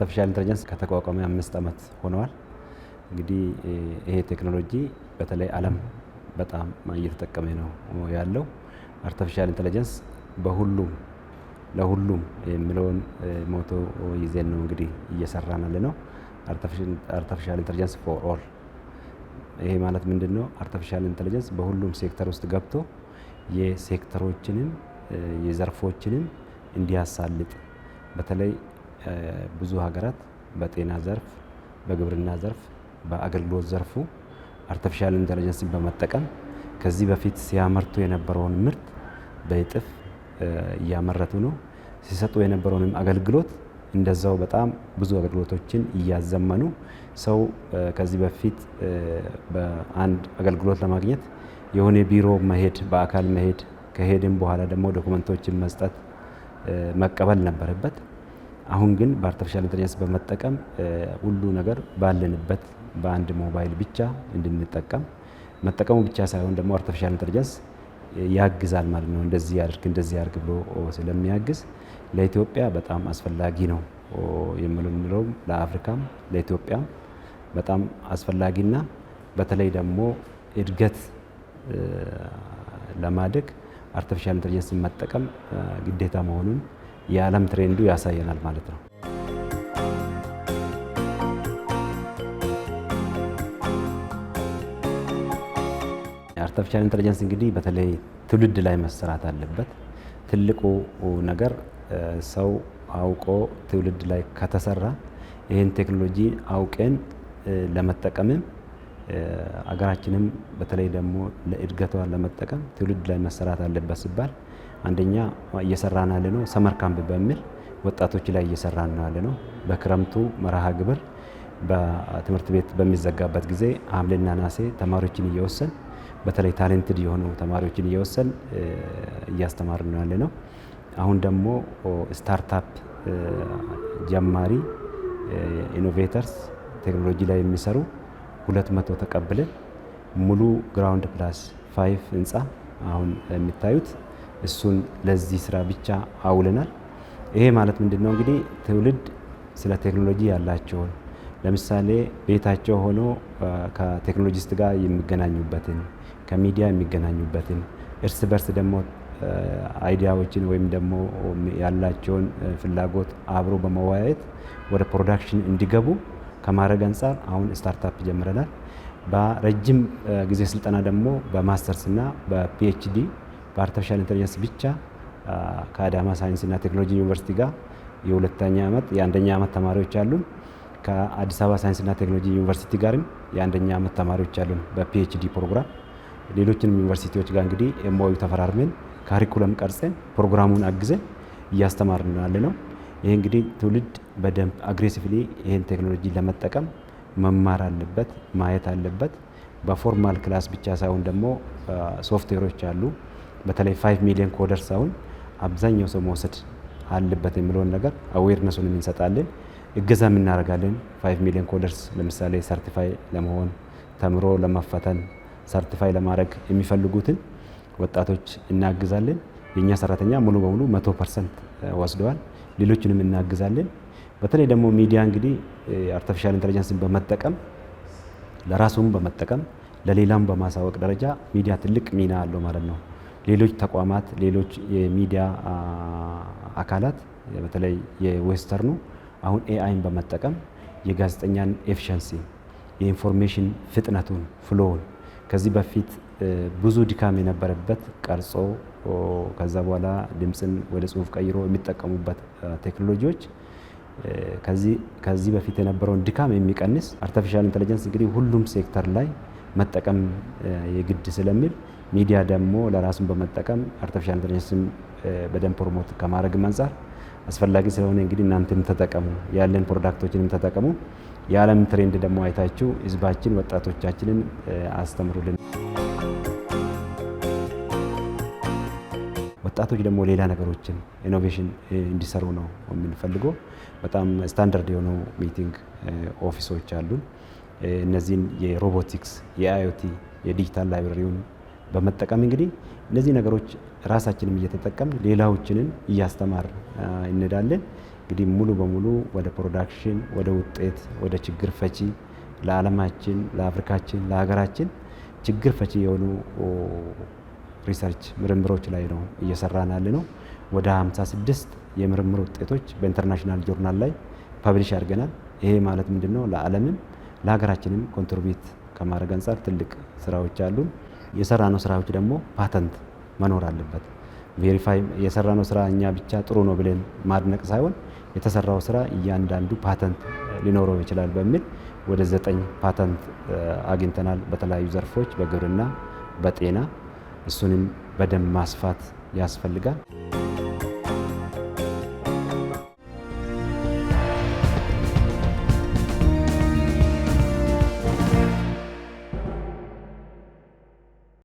አርቲፊሻል ኢንተለጀንስ ከተቋቋመ 5 ዓመት ሆነዋል። እንግዲህ ይሄ ቴክኖሎጂ በተለይ ዓለም በጣም እየተጠቀመ ነው ያለው። አርቲፊሻል ኢንተለጀንስ ለሁሉም የሚለውን ሞቶ ይዘን ነው እንግዲህ እየሰራን ያለነው። አርቲፊሻል ኢንተለጀንስ ፎር ኦል። ይሄ ማለት ምንድነው? አርቲፊሻል ኢንተለጀንስ በሁሉም ሴክተር ውስጥ ገብቶ የሴክተሮችንም የዘርፎችንም እንዲያሳልጥ በተለይ ብዙ ሀገራት በጤና ዘርፍ፣ በግብርና ዘርፍ፣ በአገልግሎት ዘርፉ አርቲፊሻል ኢንተለጀንስን በመጠቀም ከዚህ በፊት ሲያመርቱ የነበረውን ምርት በእጥፍ እያመረቱ ነው። ሲሰጡ የነበረውንም አገልግሎት እንደዛው በጣም ብዙ አገልግሎቶችን እያዘመኑ ሰው ከዚህ በፊት በአንድ አገልግሎት ለማግኘት የሆነ ቢሮ መሄድ፣ በአካል መሄድ፣ ከሄድን በኋላ ደግሞ ዶክመንቶችን መስጠት መቀበል ነበረበት። አሁን ግን በአርቲፊሻል ኢንተለጀንስ በመጠቀም ሁሉ ነገር ባለንበት በአንድ ሞባይል ብቻ እንድንጠቀም መጠቀሙ ብቻ ሳይሆን ደግሞ አርቲፊሻል ኢንተለጀንስ ያግዛል ማለት ነው። እንደዚህ ያድርግ ብሎ ስለሚያግዝ ለኢትዮጵያ በጣም አስፈላጊ ነው የምንለው፣ ለአፍሪካም ለኢትዮጵያም በጣም አስፈላጊና በተለይ ደግሞ እድገት ለማደግ አርቲፊሻል ኢንተለጀንስን መጠቀም ግዴታ መሆኑን የዓለም ትሬንዱ ያሳየናል ማለት ነው። አርቲፊሻል ኢንተለጀንስ እንግዲህ በተለይ ትውልድ ላይ መሰራት አለበት። ትልቁ ነገር ሰው አውቆ ትውልድ ላይ ከተሰራ ይህን ቴክኖሎጂ አውቀን ለመጠቀምም አገራችንም በተለይ ደግሞ ለእድገቷ ለመጠቀም ትውልድ ላይ መሰራት አለበት ሲባል አንደኛ እየሰራን ያለ ነው ሰመር ካምፕ በሚል ወጣቶች ላይ እየሰራን ያለ ነው። በክረምቱ መርሃ ግብር በትምህርት ቤት በሚዘጋበት ጊዜ ሐምሌና ነሐሴ ተማሪዎችን እየወሰን በተለይ ታሌንትድ የሆኑ ተማሪዎችን እየወሰን እያስተማርን ያለ ነው። አሁን ደግሞ ስታርታፕ ጀማሪ ኢኖቬተርስ ቴክኖሎጂ ላይ የሚሰሩ 200 ተቀብለን ሙሉ ግራውንድ ፕላስ 5 ህንፃ አሁን የሚታዩት እሱን ለዚህ ስራ ብቻ አውለናል። ይሄ ማለት ምንድነው? እንግዲህ ትውልድ ስለ ቴክኖሎጂ ያላቸውን ለምሳሌ ቤታቸው ሆኖ ከቴክኖሎጂስት ጋር የሚገናኙበትን፣ ከሚዲያ የሚገናኙበትን፣ እርስ በርስ ደግሞ አይዲያዎችን ወይም ደግሞ ያላቸውን ፍላጎት አብሮ በመወያየት ወደ ፕሮዳክሽን እንዲገቡ ከማድረግ አንጻር አሁን ስታርታፕ ጀምረናል። በረጅም ጊዜ ስልጠና ደግሞ በማስተርስ እና በፒኤችዲ በአርቲፊሻል ኢንተለጀንስ ብቻ ከአዳማ ሳይንስና ቴክኖሎጂ ዩኒቨርሲቲ ጋር የሁለተኛ ዓመት የአንደኛ ዓመት ተማሪዎች አሉን። ከአዲስ አበባ ሳይንስና ቴክኖሎጂ ዩኒቨርሲቲ ጋርም የአንደኛ ዓመት ተማሪዎች አሉን በፒኤችዲ ፕሮግራም። ሌሎችንም ዩኒቨርሲቲዎች ጋር እንግዲህ ኤምኦዩ ተፈራርመን ካሪኩለም ቀርጸን ፕሮግራሙን አግዘን እያስተማርን ያለ ነው። ይሄ እንግዲህ ትውልድ በደንብ አግሬሲቭሊ ይሄን ቴክኖሎጂ ለመጠቀም መማር አለበት፣ ማየት አለበት። በፎርማል ክላስ ብቻ ሳይሆን ደግሞ ሶፍትዌሮች አሉ። በተለይ 5 ሚሊዮን ኮደርስ አሁን አብዛኛው ሰው መውሰድ አለበት የሚለውን ነገር አዌርነሱን እንሰጣለን፣ እገዛም እናደርጋለን። 5 ሚሊዮን ኮደርስ ለምሳሌ ሰርቲፋይ ለመሆን ተምሮ ለመፈተን ሰርቲፋይ ለማድረግ የሚፈልጉትን ወጣቶች እናግዛለን። የኛ ሰራተኛ ሙሉ በሙሉ 100% ወስደዋል። ሌሎችንም እናግዛለን። በተለይ ደግሞ ሚዲያ እንግዲህ አርቲፊሻል ኢንተለጀንስን በመጠቀም ለራሱም በመጠቀም ለሌላም በማሳወቅ ደረጃ ሚዲያ ትልቅ ሚና አለው ማለት ነው። ሌሎች ተቋማት፣ ሌሎች የሚዲያ አካላት በተለይ የዌስተርኑ አሁን ኤአይን በመጠቀም የጋዜጠኛን ኤፊሸንሲ የኢንፎርሜሽን ፍጥነቱን ፍሎውን ከዚህ በፊት ብዙ ድካም የነበረበት ቀርጾ ከዛ በኋላ ድምፅን ወደ ጽሁፍ ቀይሮ የሚጠቀሙበት ቴክኖሎጂዎች ከዚህ በፊት የነበረውን ድካም የሚቀንስ አርቲፊሻል ኢንተለጀንስ እንግዲህ ሁሉም ሴክተር ላይ መጠቀም የግድ ስለሚል ሚዲያ ደግሞ ለራሱን በመጠቀም አርቲፊሻል ኢንተለጀንስን በደንብ ፕሮሞት ከማድረግ አንጻር አስፈላጊ ስለሆነ እንግዲህ እናንተም ተጠቀሙ፣ ያለን ፕሮዳክቶችንም ተጠቀሙ። የዓለም ትሬንድ ደግሞ አይታችሁ ህዝባችን ወጣቶቻችንን አስተምሩልን። ወጣቶች ደግሞ ሌላ ነገሮችን ኢኖቬሽን እንዲሰሩ ነው የምንፈልገው። በጣም ስታንዳርድ የሆኑ ሚቲንግ ኦፊሶች አሉን። እነዚህን የሮቦቲክስ፣ የአይኦቲ፣ የዲጂታል ላይብረሪውን በመጠቀም እንግዲህ እነዚህ ነገሮች ራሳችንም እየተጠቀም ሌላዎችንን እያስተማር እንሄዳለን። እንግዲህ ሙሉ በሙሉ ወደ ፕሮዳክሽን፣ ወደ ውጤት፣ ወደ ችግር ፈቺ ለዓለማችን፣ ለአፍሪካችን፣ ለሀገራችን ችግር ፈቺ የሆኑ ሪሰርች ምርምሮች ላይ ነው እየሰራን ያለ ነው። ወደ 56 የምርምር ውጤቶች በኢንተርናሽናል ጆርናል ላይ ፐብሊሽ አድርገናል። ይሄ ማለት ምንድነው? ለዓለምም ለሀገራችንም ኮንትሪቢዩት ከማድረግ አንጻር ትልቅ ስራዎች አሉ። የሰራነው ስራዎች ደግሞ ፓተንት መኖር አለበት። ቬሪፋይ የሰራነው ስራ እኛ ብቻ ጥሩ ነው ብለን ማድነቅ ሳይሆን የተሰራው ስራ እያንዳንዱ ፓተንት ሊኖረው ይችላል በሚል ወደ 9 ፓተንት አግኝተናል በተለያዩ ዘርፎች፣ በግብርና፣ በጤና። እሱንም በደንብ ማስፋት ያስፈልጋል።